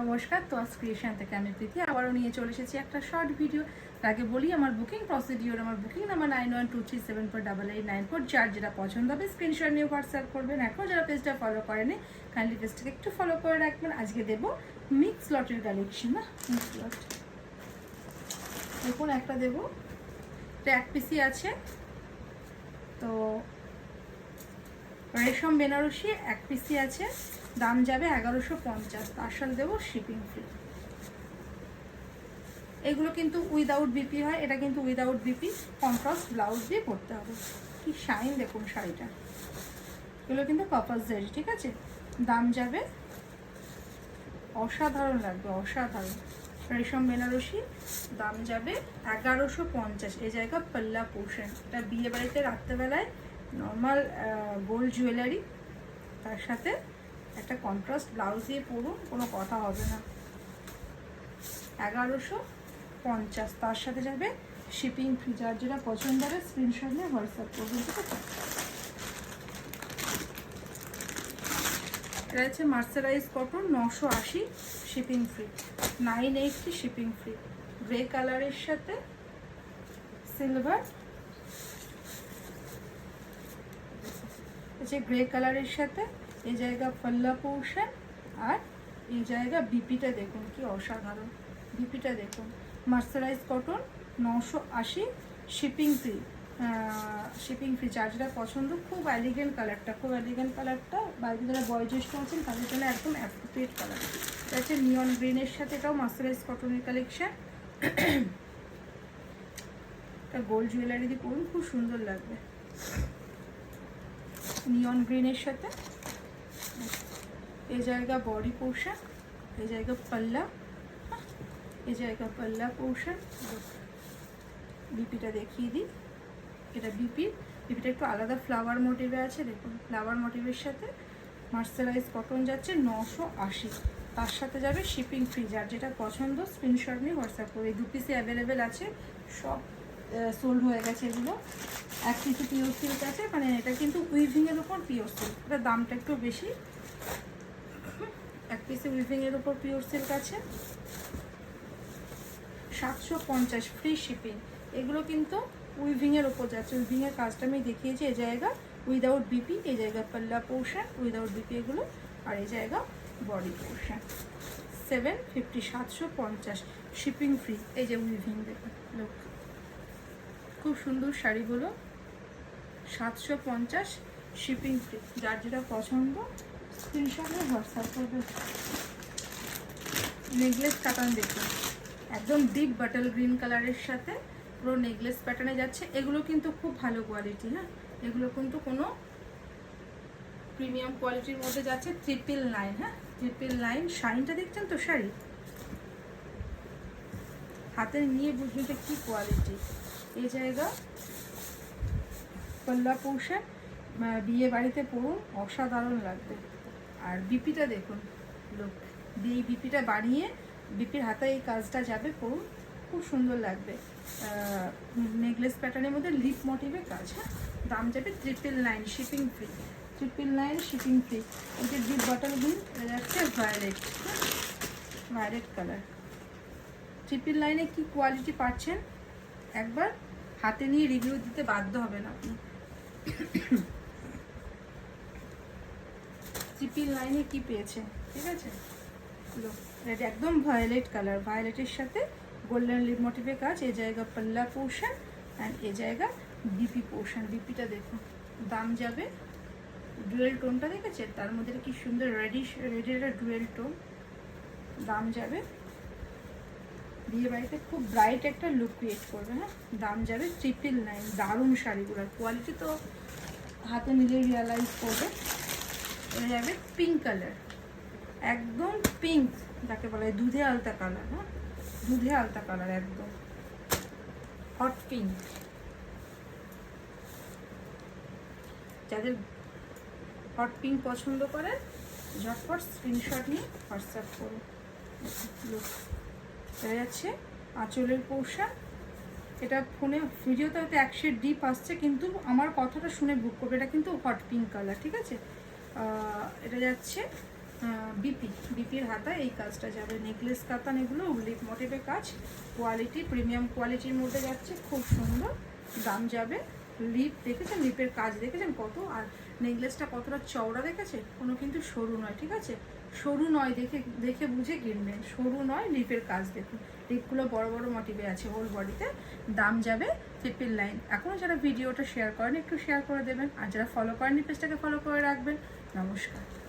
নমস্কার, তো আজ ক্রিয়েশন থেকে আমি প্রীতি আবারও নিয়ে চলে এসেছি একটা শর্ট ভিডিও। তাকে বলি আমার বুকিং প্রসিডিওর, আমার বুকিং নাম্বার 9123748894। যার যেটা পছন্দ হবে স্ক্রিনশট নিয়ে হোয়াটসঅ্যাপ করবেন। এখন যারা পেজটা ফলো করেনি কাইন্ডলি পেজটাকে একটু ফলো করে রাখবেন। আজকে দেবো মিক্স লটের কালেকশন, না মিক্স লট দেখুন একটা দেবো, এটা এক পিসি আছে। তো রেশম বেনারসি এক পিসি আছে, দাম যাবে 1150, তার সাথে দেবো শিপিং ফ্রি। এগুলো কিন্তু উইদাউট বিপি হয়, এটা কিন্তু উইদাউট বিপি, কন্ট্রাস্ট ব্লাউজ দিয়ে পরতে হবে। কি শাইন দেখুন শাড়িটা, এগুলো কিন্তু কপাস জারি, ঠিক আছে। দাম যাবে, অসাধারণ লাগবে, অসাধারণ। রেশম বেনারসি, দাম যাবে 1150। এই জায়গা পাল্লা পোর্শন, এটা বিয়ে বাড়িতে রাত্রেবেলায় নর্মাল গোল্ড জুয়েলারি, তার সাথে একটা কন্ট্রাস্ট ব্লাউজ দিয়ে পরুন, কোনো কথা হবে না। 1150, তার সাথে যাবে শিপিং ফ্রি। যার যেটা পছন্দ হবে স্ক্রিনশট নিয়ে হোয়াটসঅ্যাপ করবেন, ঠিক আছে। এটা হচ্ছে mercerise cotton, 980 shipping free, 980 shipping free. Grey কালারের সাথে সিলভার, গ্রে কালারের সাথে এই জায়গা পাল্লা পোর্শন, আর এই জায়গা বিপিটা দেখুন কি অসাধারণ, বিপিটা দেখুন। Mercerise cotton, 980 shipping free, shipping free. যার যেটা পছন্দ, খুব এলিগেন্ট কালারটা, খুব এলিগেন্ট কালারটা, বাড়িতে যারা বয়োজ্যেষ্ঠ আছেন তাদের জন্য একদম অ্যাপ্রোপ্রিয়েট কালার। এটা হচ্ছে নিয়ন গ্রিনের সাথে, এটাও মার্সারাইজ কটনের কালেকশন। এটা গোল্ড জুয়েলারি দিয়ে পরুন, খুব সুন্দর লাগবে। নিয়ন গ্রিনের সাথে এই জায়গা বডি পোর্শন, এই জায়গা পাল্লা, এই জায়গা পাল্লা পোর্শন। বিপিটা দেখিয়ে দিই, এটা বিপিটা একটু আলাদা ফ্লাওয়ার মোটিভে আছে, দেখুন ফ্লাওয়ার মোটিভের সাথে মার্সারাইজ কটন যাচ্ছে 980, তার সাথে যাবে শিপিং ফ্রি। যার যেটা পছন্দ স্ক্রিনশট নিয়ে হোয়াটসঅ্যাপ করবে। এই দু পিসে অ্যাভেলেবেল আছে, সব সোল্ড হয়ে গেছে এগুলো। এক পিসে পিওর সিল্ক আছে, মানে এটা কিন্তু উইভিংয়ের উপর পিওর সিল্ক, এটার দামটা একটু বেশি। এক পিসে উইভিংয়ের উপর পিওর সিল্ক আছে, 750 ফ্রি শিপিং। এগুলো কিন্তু উইভিংয়ের উপর যাচ্ছে, উইভিংয়ের কাজটা আমি দেখিয়েছি। এই জায়গা উইদাউট বিপি, এই জায়গা পাল্লা পোর্শন উইদাউট বিপি এগুলো, আর এই জায়গা বডি পোর্শন। 750, 750 shipping free. এই যে উইভিং দেখুন, লোক খুব সুন্দর শাড়িগুলো, 750 শিপিং ফ্রি। যার যেটা পছন্দ স্ক্রিনশট নিয়ে হোয়াটসঅ্যাপ করবে। নেকলেস প্যাটার্ন দেখুন, একদম ডিপ বাটল গ্রিন কালারের সাথে পুরো নেকলেস প্যাটার্নে যাচ্ছে। এগুলো কিন্তু খুব ভালো কোয়ালিটি, হ্যাঁ, এগুলো কিন্তু কোনো প্রিমিয়াম কোয়ালিটির মধ্যে যাচ্ছে। 999, হ্যাঁ 999। শাইনটা দেখছেন তো শাড়ি, হাতে নিয়ে বুঝবেন যে কী কোয়ালিটি। এই জায়গা পাল্লা পোর্শন, বিয়ে বাড়িতে পরুন, অসাধারণ লাগবে। আর বিপিটা দেখুন, লোক দিয়ে বিপিটা বানিয়ে বিপির হাতে এই কাজটা যাবে, পরুন, খুব সুন্দর লাগবে। নেকলেস প্যাটার্নের মধ্যে লিপ মোটিভে কাজ, হ্যাঁ। দাম যাবে 999 শিপিং ফ্রি, 999 শিপিং ফ্রি। এই যে ডিপ বটল গ্রিন, এটা যাচ্ছে ভায়োলেট, ভায়োলেট কালার। 999 কি কোয়ালিটি পাচ্ছেন একবার হাতে নিয়ে রিভিউ দিতে বাধ্য হবেন আপনি। 999 কি পেয়েছেন, ঠিক আছে। এটা একদম ভায়োলেট কালার, ভায়োলেটের সাথে গোল্ডেন লিপ মোটিভে কাজ। এই জায়গা পাল্লা পোর্শন অ্যান্ড এই জায়গা বিপি পোর্শন। বিপিটা দেখুন, দাম যাবে, ডুয়েল টোনটা দেখেছেন তার মধ্যে কি সুন্দর রেডিশ, রেডের একটা ডুয়েল টোন। দাম যাবে, বিয়ে বাড়িতে খুব ব্রাইট একটা লুক ক্রিয়েট করবে, হ্যাঁ। দাম যাবে 999। দারুণ শাড়িগুলোর কোয়ালিটি তো হাতে নিলে রিয়ালাইজ করবে। এটা যাবে পিঙ্ক কালার, একদম পিঙ্ক যাকে বলা হয়, দুধে আলতা কালার, হ্যাঁ দুধে আলতা কালার, একদম হট পিঙ্ক। যাদের হট পিঙ্ক পছন্দ করে ঝটপট স্ক্রিনশট নিয়ে হোয়াটসঅ্যাপ করুন। এটা যাচ্ছে আঁচলের পোর্শন। এটা ফোনে ভিডিওতে হয়তো 100 ডিপ আসছে, কিন্তু আমার কথাটা শুনে বুক করবে। এটা কিন্তু হট পিঙ্ক কালার, ঠিক আছে। এটা যাচ্ছে বিপির হাতায় এই কাজটা যাবে। নেকলেস কাতান, এগুলো লিপ মোটিভের কাজ, কোয়ালিটি প্রিমিয়াম কোয়ালিটির মধ্যে যাচ্ছে, খুব সুন্দর দাম যাবে। লিপ দেখেছেন, লিপের কাজ দেখেছেন কত, আর নেকলেসটা কতটা চওড়া দেখেছে, কোনো কিন্তু সরু নয়, ঠিক আছে, সরু নয়, দেখে দেখে বুঝে কিনবেন, সরু নয়, লিপের কাজ দেখুন, লিপগুলো বড় বড় মোটিভে আছে হোল বডিতে। দাম যাবে 999। এখনও যারা ভিডিওটা শেয়ার করেন একটু শেয়ার করে দেবেন, আর যারা ফলো করেন পেজটাকে ফলো করে রাখবেন। নমস্কার।